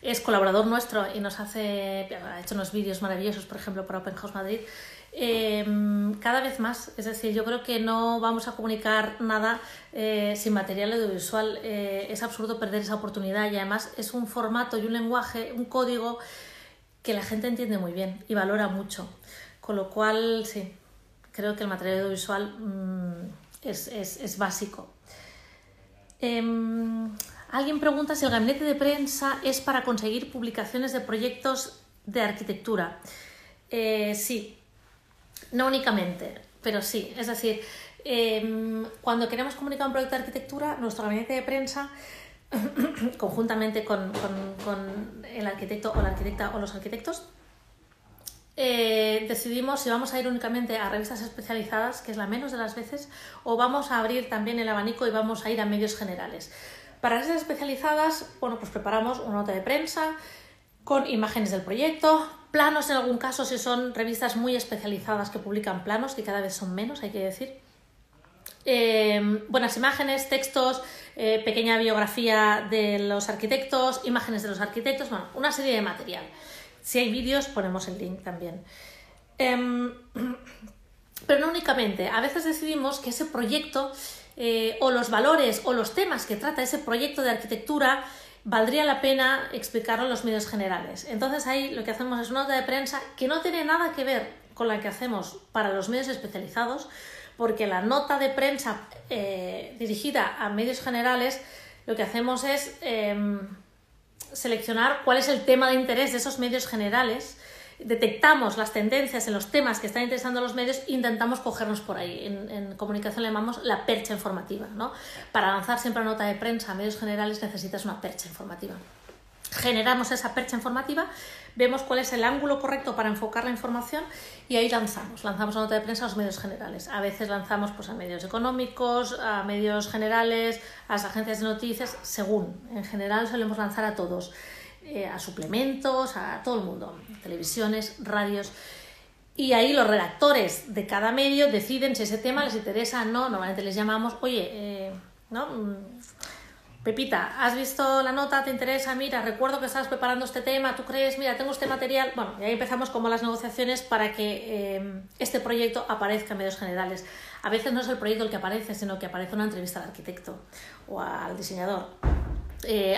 es colaborador nuestro y ha hecho unos vídeos maravillosos, por ejemplo, para Open House Madrid, cada vez más. Es decir, yo creo que no vamos a comunicar nada sin material audiovisual. Es absurdo perder esa oportunidad, y además es un formato y un lenguaje, un código que la gente entiende muy bien y valora mucho. Con lo cual, sí, creo que el material audiovisual es básico. Alguien pregunta si el gabinete de prensa es para conseguir publicaciones de proyectos de arquitectura. Sí, no únicamente, pero sí. Es decir, cuando queremos comunicar un proyecto de arquitectura, nuestro gabinete de prensa, conjuntamente con el arquitecto o la arquitecta o los arquitectos, decidimos si vamos a ir únicamente a revistas especializadas, que es la menos de las veces, o vamos a abrir también el abanico y vamos a ir a medios generales. Para revistas especializadas, bueno, pues preparamos una nota de prensa con imágenes del proyecto, planos en algún caso, si son revistas muy especializadas que publican planos, que cada vez son menos, hay que decir. Buenas imágenes, textos, pequeña biografía de los arquitectos, imágenes de los arquitectos, bueno, una serie de material. Si hay vídeos, ponemos el link también. Pero no únicamente. A veces decidimos que ese proyecto, o los valores o los temas que trata ese proyecto de arquitectura, valdría la pena explicarlo en los medios generales. Entonces ahí lo que hacemos es una nota de prensa que no tiene nada que ver con la que hacemos para los medios especializados, porque la nota de prensa dirigida a medios generales, lo que hacemos es seleccionar cuál es el tema de interés de esos medios generales, detectamos las tendencias en los temas que están interesando a los medios e intentamos cogernos por ahí. En comunicación le llamamos la percha informativa, ¿no? Para lanzar siempre una nota de prensa a medios generales necesitas una percha informativa. Generamos esa percha informativa, vemos cuál es el ángulo correcto para enfocar la información y ahí lanzamos la nota de prensa a los medios generales. A veces lanzamos pues a medios económicos, a medios generales, a las agencias de noticias, según. En general solemos lanzar a todos, a suplementos, a todo el mundo, televisiones, radios. Y ahí los redactores de cada medio deciden si ese tema les interesa o no. Normalmente les llamamos, oye, ¿no? Pepita, ¿has visto la nota? ¿Te interesa? Mira, recuerdo que estabas preparando este tema, ¿tú crees? Mira, tengo este material. Bueno, y ahí empezamos como las negociaciones para que este proyecto aparezca en medios generales. A veces no es el proyecto el que aparece, sino que aparece una entrevista al arquitecto o al diseñador.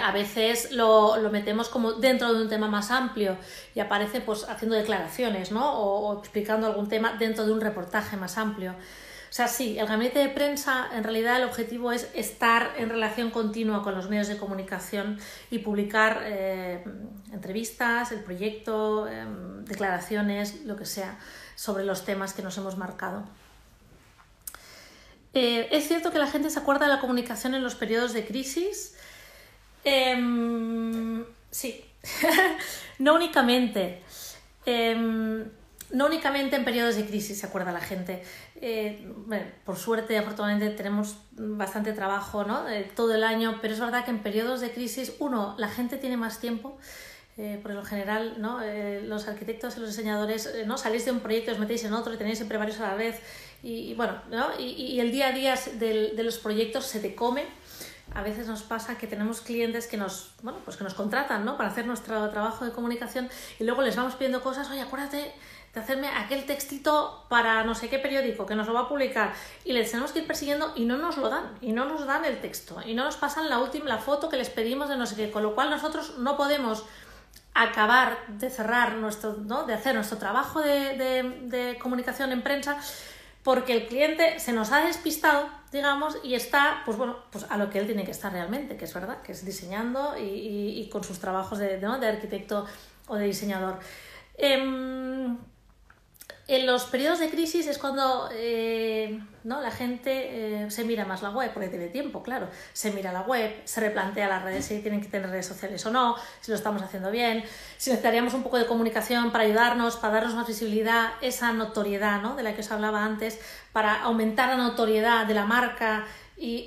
A veces lo metemos como dentro de un tema más amplio y aparece pues haciendo declaraciones, ¿no? O explicando algún tema dentro de un reportaje más amplio. O sea, sí, el gabinete de prensa, en realidad el objetivo es estar en relación continua con los medios de comunicación y publicar entrevistas, el proyecto, declaraciones, lo que sea, sobre los temas que nos hemos marcado. Es cierto que la gente se acuerda de la comunicación en los periodos de crisis. Sí, no únicamente. No únicamente en periodos de crisis se acuerda la gente. Bueno, por suerte, afortunadamente, tenemos bastante trabajo, ¿no? Todo el año, pero es verdad que en periodos de crisis, la gente tiene más tiempo. Por lo general, ¿no? Los arquitectos y los diseñadores, ¿no? Salís de un proyecto, os metéis en otro y tenéis siempre varios a la vez. Y bueno, ¿no? Y el día a día de los proyectos se te come. A veces nos pasa que tenemos clientes que nos contratan, ¿no? Para hacer nuestro trabajo de comunicación y luego les vamos pidiendo cosas. Oye, acuérdate de hacerme aquel textito para no sé qué periódico que nos lo va a publicar, y les tenemos que ir persiguiendo y no nos lo dan, y no nos dan el texto y no nos pasan la foto que les pedimos de no sé qué, con lo cual nosotros no podemos acabar de cerrar de hacer nuestro trabajo de comunicación en prensa, porque el cliente se nos ha despistado, digamos, y está pues a lo que él tiene que estar realmente, que es verdad, que es diseñando y con sus trabajos de arquitecto o de diseñador. En los periodos de crisis es cuando la gente se mira más la web, porque tiene tiempo, claro. Se mira la web, se replantea las redes, si tienen que tener redes sociales o no, si lo estamos haciendo bien, si necesitaríamos un poco de comunicación para ayudarnos, para darnos más visibilidad, esa notoriedad, ¿no? De la que os hablaba antes, para aumentar la notoriedad de la marca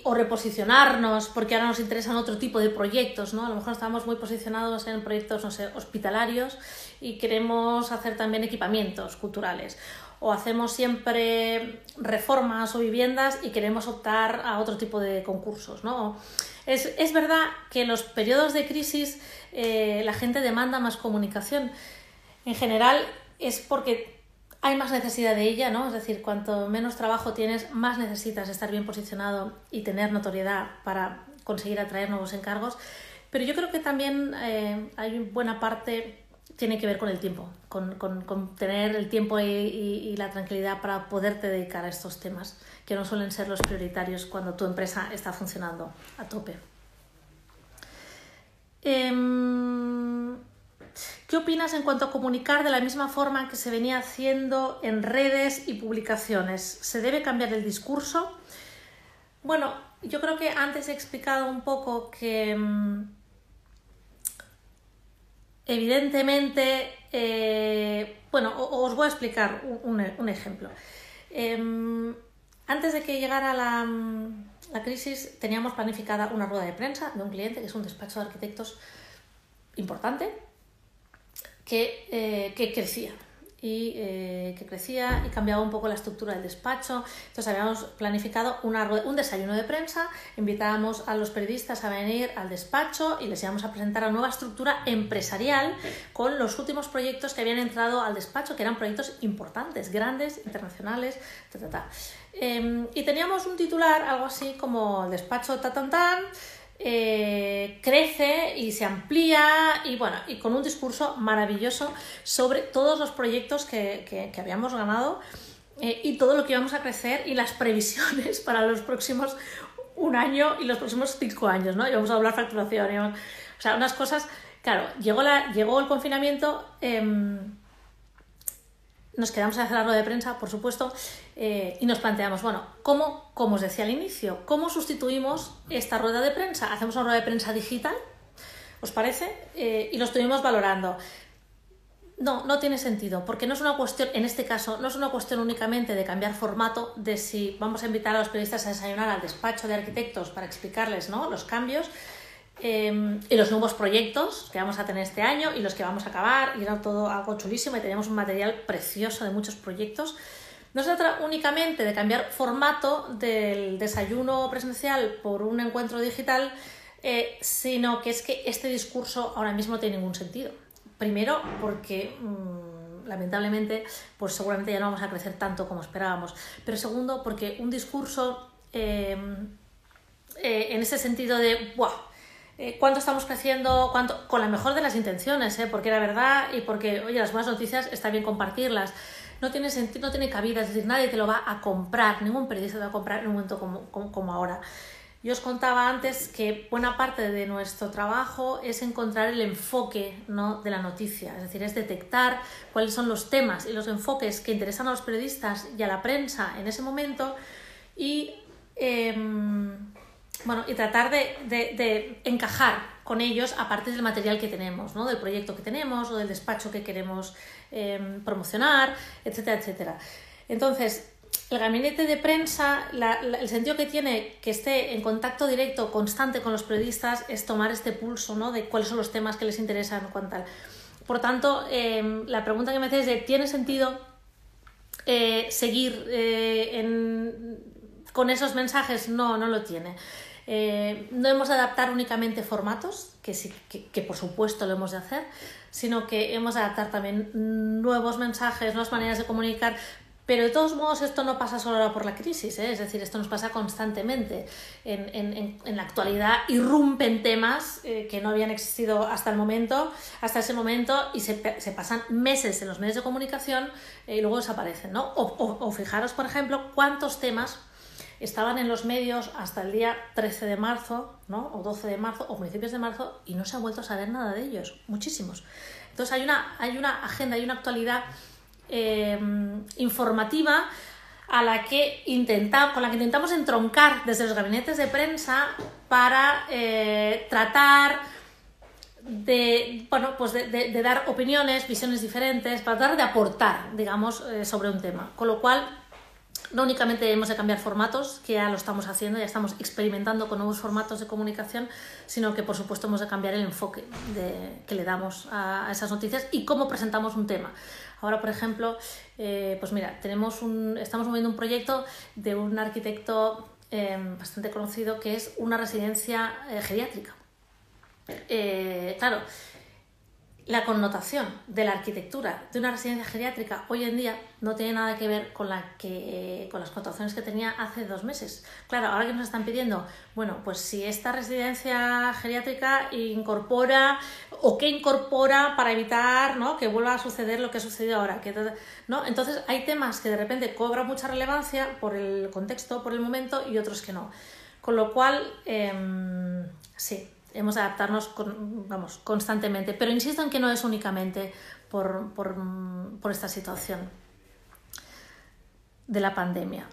o reposicionarnos, porque ahora nos interesan otro tipo de proyectos, ¿no? A lo mejor estamos muy posicionados en proyectos, no sé, hospitalarios y queremos hacer también equipamientos culturales, o hacemos siempre reformas o viviendas y queremos optar a otro tipo de concursos, ¿no? Es verdad que en los periodos de crisis la gente demanda más comunicación. En general es porque hay más necesidad de ella, ¿no? Es decir, cuanto menos trabajo tienes, más necesitas estar bien posicionado y tener notoriedad para conseguir atraer nuevos encargos. Pero yo creo que también hay buena parte tiene que ver con el tiempo, con tener el tiempo y la tranquilidad para poderte dedicar a estos temas, que no suelen ser los prioritarios cuando tu empresa está funcionando a tope. ¿Qué opinas en cuanto a comunicar de la misma forma que se venía haciendo en redes y publicaciones? ¿Se debe cambiar el discurso? Bueno, yo creo que antes he explicado un poco que evidentemente, os voy a explicar un ejemplo. Antes de que llegara la crisis, teníamos planificada una rueda de prensa de un cliente que es un despacho de arquitectos importante, que crecía y cambiaba un poco la estructura del despacho. Entonces habíamos planificado un desayuno de prensa, invitábamos a los periodistas a venir al despacho y les íbamos a presentar la nueva estructura empresarial con los últimos proyectos que habían entrado al despacho, que eran proyectos importantes, grandes, internacionales, y teníamos un titular, algo así como el despacho crece y se amplía y con un discurso maravilloso sobre todos los proyectos que habíamos ganado y todo lo que íbamos a crecer y las previsiones para los próximos un año y los próximos 5 años, ¿no? Y vamos a hablar facturación, o sea, unas cosas. Claro, llegó el confinamiento, nos quedamos a hacer la rueda de prensa, por supuesto, y nos planteamos, como os decía al inicio, ¿cómo sustituimos esta rueda de prensa? ¿Hacemos una rueda de prensa digital? ¿Os parece? Y lo estuvimos valorando. No tiene sentido, porque no es una cuestión, en este caso, no es una cuestión únicamente de cambiar formato, de si vamos a invitar a los periodistas a desayunar al despacho de arquitectos para explicarles, ¿no?, los cambios y los nuevos proyectos que vamos a tener este año y los que vamos a acabar, y era todo algo chulísimo y teníamos un material precioso de muchos proyectos. No se trata únicamente de cambiar formato del desayuno presencial por un encuentro digital, sino que es que este discurso ahora mismo no tiene ningún sentido. Primero, porque lamentablemente pues seguramente ya no vamos a crecer tanto como esperábamos, pero segundo, porque un discurso en ese sentido de ¡buah! ¿Cuánto estamos creciendo? ¿Cuánto? Con la mejor de las intenciones, porque la verdad y porque, oye, las buenas noticias está bien compartirlas. No tiene sentido, no tiene cabida, es decir, nadie te lo va a comprar, ningún periodista te va a comprar en un momento como ahora. Yo os contaba antes que buena parte de nuestro trabajo es encontrar el enfoque, ¿no?, de la noticia, es decir, es detectar cuáles son los temas y los enfoques que interesan a los periodistas y a la prensa en ese momento y tratar de encajar con ellos a partir del material que tenemos, ¿no?, del proyecto que tenemos o del despacho que queremos promocionar, etcétera, etcétera. Entonces, el gabinete de prensa, el sentido que tiene que esté en contacto directo, constante con los periodistas, es tomar este pulso, ¿no?, de cuáles son los temas que les interesan, cuánto tal. Por tanto, la pregunta que me hacéis de ¿tiene sentido seguir con esos mensajes? No lo tiene. No hemos de adaptar únicamente formatos, que por supuesto lo hemos de hacer, sino que hemos de adaptar también nuevos mensajes, nuevas maneras de comunicar. Pero de todos modos esto no pasa solo ahora por la crisis, es decir, esto nos pasa constantemente. En la actualidad irrumpen temas que no habían existido hasta ese momento y se pasan meses en los medios de comunicación y luego desaparecen, ¿no? O fijaros, por ejemplo, cuántos temas estaban en los medios hasta el día 13 de marzo, ¿no?, o 12 de marzo o principios de marzo y no se ha vuelto a saber nada de ellos, muchísimos. Entonces hay una agenda, hay una actualidad informativa con la que intentamos entroncar desde los gabinetes de prensa para tratar de dar opiniones, visiones diferentes, para tratar de aportar, digamos, sobre un tema. Con lo cual, no únicamente hemos de cambiar formatos, que ya lo estamos haciendo, ya estamos experimentando con nuevos formatos de comunicación, sino que por supuesto hemos de cambiar el enfoque que le damos a esas noticias y cómo presentamos un tema. Ahora, por ejemplo, pues mira, estamos moviendo un proyecto de un arquitecto bastante conocido que es una residencia geriátrica. Claro, la connotación de la arquitectura de una residencia geriátrica hoy en día no tiene nada que ver con las connotaciones que tenía hace 2 meses. Claro, ahora que nos están pidiendo, bueno, pues si esta residencia geriátrica incorpora para evitar, ¿no?, que vuelva a suceder lo que ha sucedido ahora, ¿no? Entonces hay temas que de repente cobran mucha relevancia por el contexto, por el momento, y otros que no. Con lo cual, sí, hemos de adaptarnos constantemente, pero insisto en que no es únicamente por esta situación de la pandemia.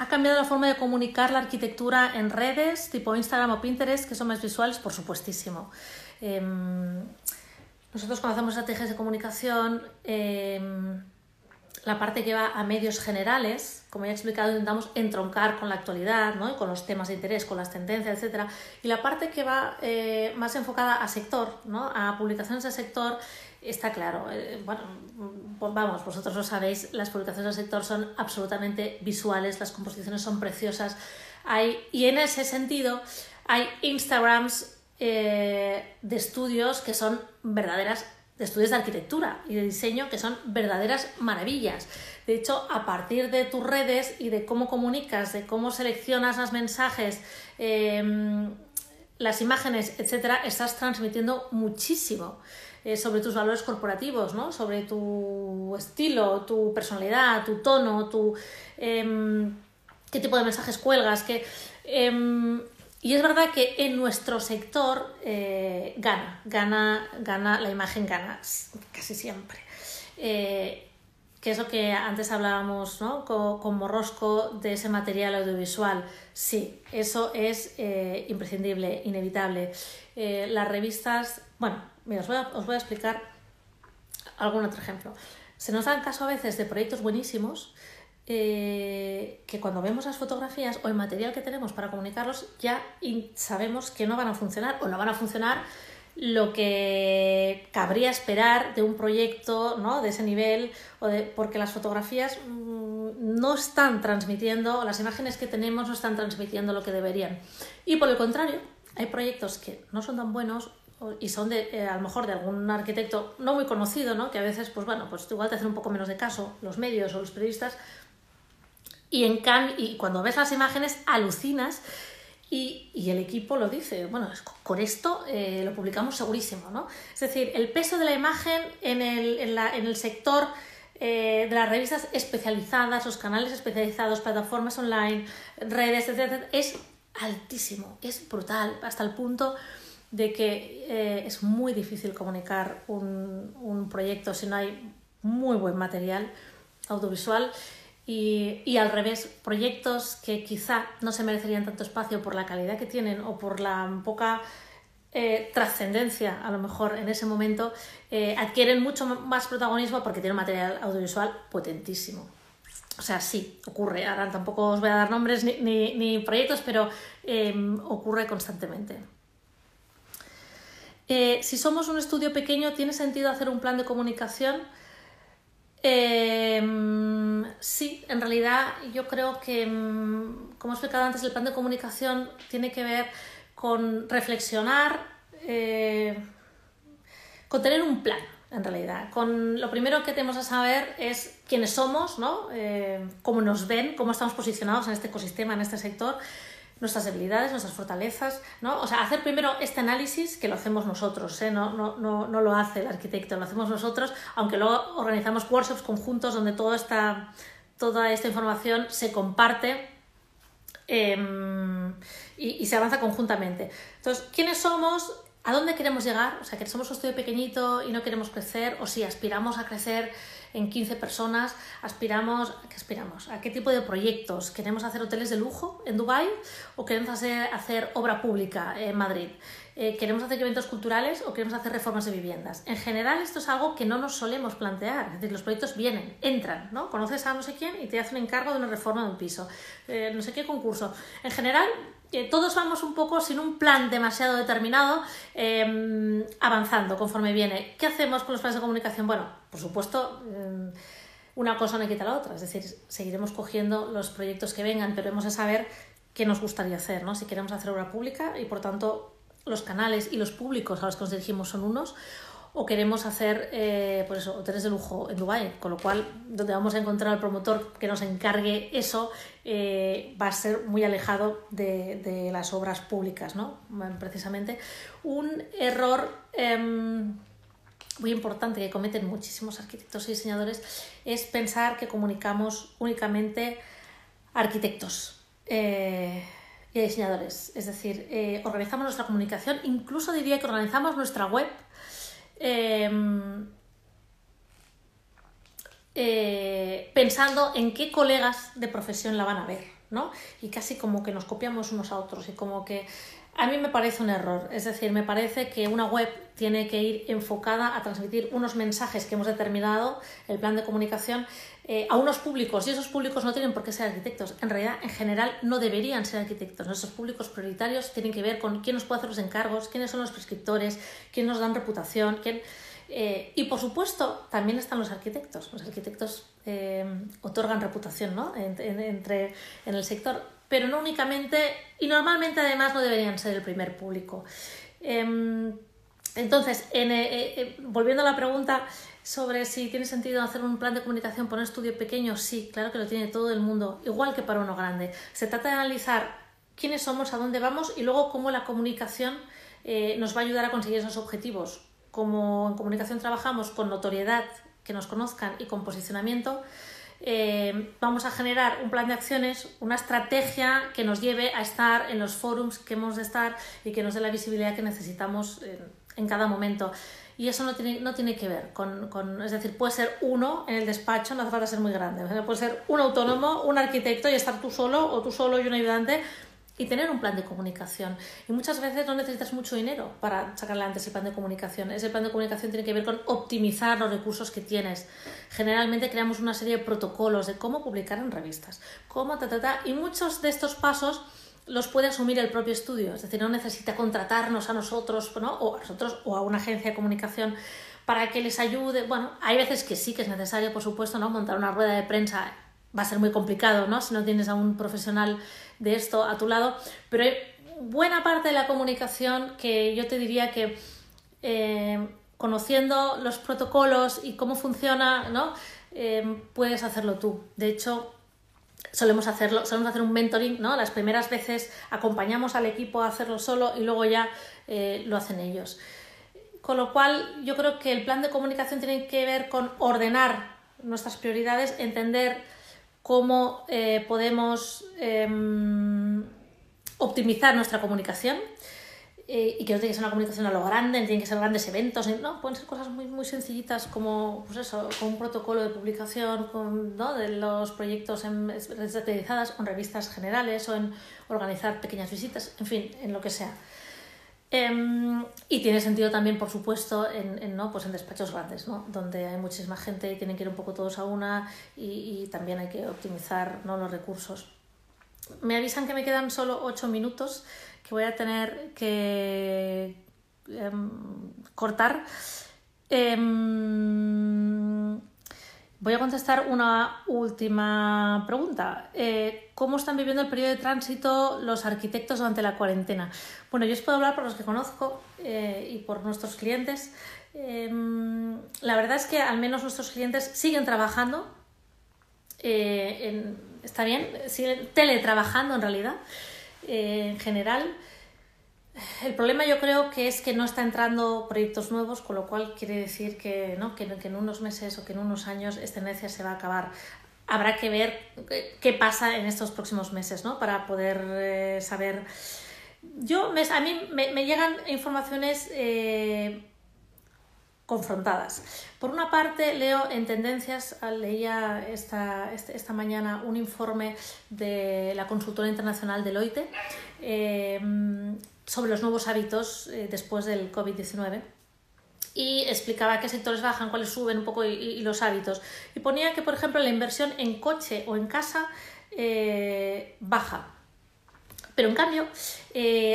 ¿Ha cambiado la forma de comunicar la arquitectura en redes, tipo Instagram o Pinterest, que son más visuales? Por supuestísimo. Nosotros cuando hacemos estrategias de comunicación, la parte que va a medios generales, como ya he explicado, intentamos entroncar con la actualidad, ¿no?, con los temas de interés, con las tendencias, etc. Y la parte que va más enfocada a sector, ¿no?, a publicaciones de sector, está claro. Vosotros lo sabéis, las publicaciones del sector son absolutamente visuales, las composiciones son preciosas. Y en ese sentido hay Instagrams de estudios que son de estudios de arquitectura y de diseño, que son verdaderas maravillas. De hecho, a partir de tus redes y de cómo comunicas, de cómo seleccionas los mensajes, las imágenes, etcétera, estás transmitiendo muchísimo sobre tus valores corporativos, ¿no?, sobre tu estilo, tu personalidad, tu tono, qué tipo de mensajes cuelgas, y es verdad que en nuestro sector gana la imagen, gana casi siempre. Que es lo que antes hablábamos, ¿no?, con Morrosco, de ese material audiovisual. Sí, eso es imprescindible, inevitable. Las revistas... Bueno, mira, os voy a explicar algún otro ejemplo. Se nos dan caso a veces de proyectos buenísimos que cuando vemos las fotografías o el material que tenemos para comunicarlos ya sabemos que no van a funcionar o no van a funcionar lo que cabría esperar de un proyecto, ¿no?, de ese nivel, porque las fotografías no están transmitiendo, las imágenes que tenemos no están transmitiendo lo que deberían. Y por el contrario, hay proyectos que no son tan buenos y son a lo mejor de algún arquitecto no muy conocido, ¿no? Que a veces, pues igual te hacen un poco menos de caso los medios o los periodistas, y cuando ves las imágenes alucinas. Y el equipo lo dice, bueno, con esto lo publicamos segurísimo, ¿no? Es decir, el peso de la imagen en el sector de las revistas especializadas, los canales especializados, plataformas online, redes, etc., es altísimo, es brutal, hasta el punto de que es muy difícil comunicar un proyecto si no hay muy buen material audiovisual. Y al revés, proyectos que quizá no se merecerían tanto espacio por la calidad que tienen o por la poca trascendencia, a lo mejor en ese momento, adquieren mucho más protagonismo porque tienen material audiovisual potentísimo. O sea, sí, ocurre. Ahora tampoco os voy a dar nombres ni proyectos, pero ocurre constantemente. Si somos un estudio pequeño, ¿tiene sentido hacer un plan de comunicación? Sí, en realidad yo creo que, como he explicado antes, el plan de comunicación tiene que ver con reflexionar, con tener un plan, en realidad. Lo primero que tenemos que saber es quiénes somos, ¿no? Cómo nos ven, cómo estamos posicionados en este ecosistema, en este sector, nuestras debilidades, nuestras fortalezas, ¿no? O sea, hacer primero este análisis, que lo hacemos nosotros, no lo hace el arquitecto, lo hacemos nosotros, aunque luego organizamos workshops conjuntos donde toda esta información se comparte y se avanza conjuntamente. Entonces, ¿quiénes somos? ¿A dónde queremos llegar? O sea, que somos un estudio pequeñito y no queremos crecer, o si aspiramos a crecer en 15 personas, aspiramos ¿a qué tipo de proyectos? ¿Queremos hacer hoteles de lujo en Dubái o queremos hacer obra pública en Madrid? ¿Queremos hacer eventos culturales o queremos hacer reformas de viviendas? En general, esto es algo que no nos solemos plantear. Es decir, los proyectos entran, ¿no? Conoces a no sé quién y te hacen encargo de una reforma de un piso, no sé qué concurso. En general, todos vamos un poco sin un plan demasiado determinado, avanzando conforme viene. ¿Qué hacemos con los planes de comunicación? Bueno, por supuesto, una cosa no quita la otra, es decir, seguiremos cogiendo los proyectos que vengan, pero hemos de saber qué nos gustaría hacer, ¿no? Si queremos hacer obra pública y, por tanto, los canales y los públicos a los que nos dirigimos son unos, o queremos hacer hoteles de lujo en Dubái, con lo cual donde vamos a encontrar al promotor que nos encargue eso va a ser muy alejado de las obras públicas, ¿no? Precisamente un error muy importante que cometen muchísimos arquitectos y diseñadores es pensar que comunicamos únicamente a arquitectos y a diseñadores, es decir, organizamos nuestra comunicación, incluso diría que organizamos nuestra web pensando en qué colegas de profesión la van a ver, ¿no? Y casi como que nos copiamos unos a otros y como que a mí me parece un error. Es decir, me parece que una web tiene que ir enfocada a transmitir unos mensajes que hemos determinado, el plan de comunicación, a unos públicos, y esos públicos no tienen por qué ser arquitectos. En realidad, en general, no deberían ser arquitectos. Nuestros públicos prioritarios tienen que ver con quién nos puede hacer los encargos, quiénes son los prescriptores, quién nos dan reputación, y por supuesto también están los arquitectos. Los arquitectos otorgan reputación, ¿no? en el sector, pero no únicamente, y normalmente además no deberían ser el primer público. Entonces, volviendo a la pregunta sobre si tiene sentido hacer un plan de comunicación para un estudio pequeño, sí, claro que lo tiene todo el mundo, igual que para uno grande. Se trata de analizar quiénes somos, a dónde vamos y luego cómo la comunicación nos va a ayudar a conseguir esos objetivos. Como en comunicación trabajamos con notoriedad, que nos conozcan, y con posicionamiento, vamos a generar un plan de acciones, una estrategia que nos lleve a estar en los forums que hemos de estar y que nos dé la visibilidad que necesitamos en cada momento. Y eso no tiene que ver con, es decir, puede ser uno en el despacho, no hace falta ser muy grande, o sea, puede ser un autónomo, un arquitecto y estar tú solo o tú solo y un ayudante y tener un plan de comunicación. Y muchas veces no necesitas mucho dinero para sacar adelante ese plan de comunicación. Ese plan de comunicación tiene que ver con optimizar los recursos que tienes. Generalmente creamos una serie de protocolos de cómo publicar en revistas, y muchos de estos pasos los puede asumir el propio estudio. Es decir, no necesita contratarnos a nosotros, ¿no? o a nosotros o a una agencia de comunicación para que les ayude. Bueno, hay veces que sí que es necesario, por supuesto, ¿no? Montar una rueda de prensa va a ser muy complicado, ¿no? Si no tienes a un profesional de esto a tu lado, pero hay buena parte de la comunicación que yo te diría que conociendo los protocolos y cómo funciona, ¿no? Puedes hacerlo tú. De hecho, solemos hacer un mentoring, ¿no? Las primeras veces acompañamos al equipo a hacerlo solo y luego ya lo hacen ellos. Con lo cual, yo creo que el plan de comunicación tiene que ver con ordenar nuestras prioridades, entender cómo podemos optimizar nuestra comunicación y que no tiene que ser una comunicación a lo grande, tienen que ser grandes eventos, no, pueden ser cosas muy, muy sencillitas como pues eso, con un protocolo de publicación ¿no? de los proyectos en redes satelizadas o en revistas generales o en organizar pequeñas visitas, en fin, en lo que sea. Y tiene sentido también, por supuesto, ¿no? Pues en despachos grandes, ¿no? Donde hay muchísima gente y tienen que ir un poco todos a una y también hay que optimizar, ¿no? Los recursos. Me avisan que me quedan solo 8 minutos, que voy a tener que cortar. Voy a contestar una última pregunta. ¿Cómo están viviendo el periodo de tránsito los arquitectos durante la cuarentena? Bueno, yo os puedo hablar por los que conozco y por nuestros clientes. La verdad es que al menos nuestros clientes siguen trabajando. Está bien, siguen teletrabajando en realidad, en general. El problema yo creo que es que no está entrando proyectos nuevos, con lo cual quiere decir que, ¿no? que en unos meses o que en unos años esta tendencia se va a acabar. Habrá que ver qué pasa en estos próximos meses, ¿no? Para poder saber. A mí me llegan informaciones confrontadas. Por una parte, leo en Tendencias, leía esta mañana un informe de la consultora internacional Deloitte sobre los nuevos hábitos después del COVID-19 y explicaba qué sectores bajan, cuáles suben un poco y los hábitos. Y ponía que, por ejemplo, la inversión en coche o en casa baja. Pero en cambio,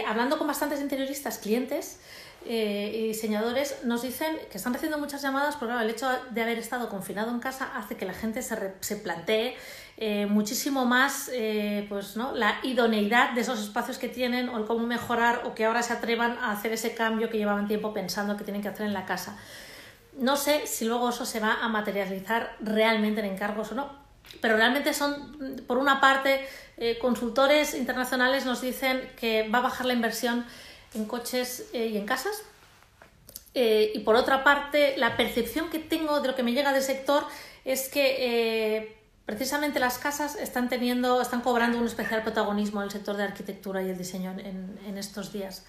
hablando con bastantes interioristas, clientes y diseñadores, nos dicen que están recibiendo muchas llamadas porque claro, el hecho de haber estado confinado en casa hace que la gente se plantee muchísimo más pues, ¿no? la idoneidad de esos espacios que tienen o el cómo mejorar o que ahora se atrevan a hacer ese cambio que llevaban tiempo pensando que tienen que hacer en la casa. No sé si luego eso se va a materializar realmente en encargos o no, pero realmente son, por una parte, consultores internacionales nos dicen que va a bajar la inversión en coches y en casas. Y por otra parte, la percepción que tengo de lo que me llega del sector es que precisamente las casas están cobrando un especial protagonismo en el sector de arquitectura y el diseño en estos días.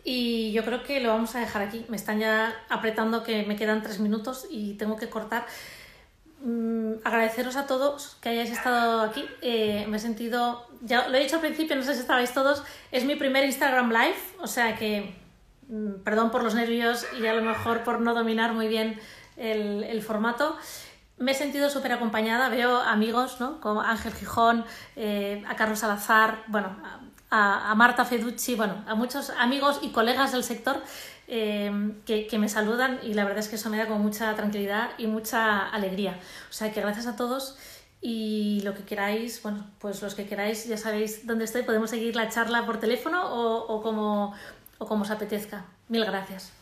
Y yo creo que lo vamos a dejar aquí. Me están ya apretando que me quedan 3 minutos y tengo que cortar. Agradeceros a todos que hayáis estado aquí. Me he sentido, ya lo he dicho al principio, no sé si estabais todos, es mi primer Instagram Live, o sea que perdón por los nervios y a lo mejor por no dominar muy bien el formato. Me he sentido súper acompañada, veo amigos, ¿no? Como Ángel Gijón, a Carlos Salazar, bueno, a Marta Feducci, bueno, a muchos amigos y colegas del sector que me saludan y la verdad es que eso me da como mucha tranquilidad y mucha alegría. O sea que gracias a todos y lo que queráis, bueno, pues los que queráis ya sabéis dónde estoy, podemos seguir la charla por teléfono o como os apetezca. Mil gracias.